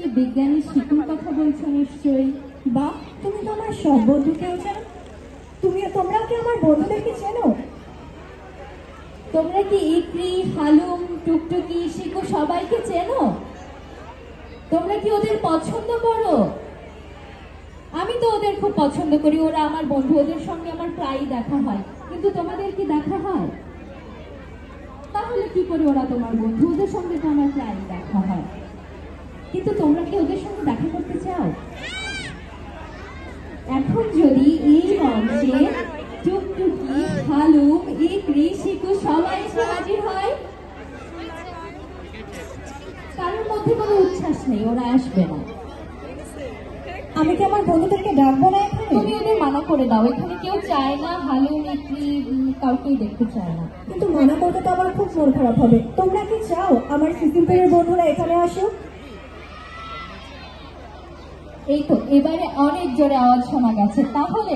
কি বিজ্ঞানী শিকুর কথা বলছো নিশ্চয়ই। বা তুমি তো আমার সব বন্ধুকেও চেনো, তোমরাও কি আমার বন্ধুদেরকে চেনো? তোমরা কি ইকরি, হালুম, টুকটুকি, শিকু সবাইকে চেনো? তোমরা কি ওদের পছন্দ করো? আমি তো ওদের খুব পছন্দ করি, ওরা আমার বন্ধু, ওদের সঙ্গে আমার প্রায়ই দেখা হয়। কিন্তু তোমাদের কি দেখা হয়? তাহলে কি করে ওরা তোমার বন্ধু? ওদের সঙ্গে তো আমার প্রায়ই দেখা হয়। কিন্তু তোমরা কি ওদের সঙ্গে দেখা করতে চাও? এখন যদি এই মঞ্চে টুকটুকি, হালুম, ইকরি, শিকু সবাই এসে হাজির হয়, কারোর মধ্যে কোনো উচ্ছ্বাস নেই, ওরা আসবে না। আমি কি আমার বন্ধুদেরকে ডাকবো না এখানে? তুমি ওদের মানা করে দাও, এখানে কেউ চায় না হালুম, ইকরি কাউকেই দেখতে চায় না। কিন্তু মানা করতে তো আমার খুব মন খারাপ হবে। তোমরা কি চাও আমার সিসিমপুরের বন্ধুরা এখানে আসুক? এই তো এবারে অনেক জোরে আওয়াজ শোনা গেছে। তাহলে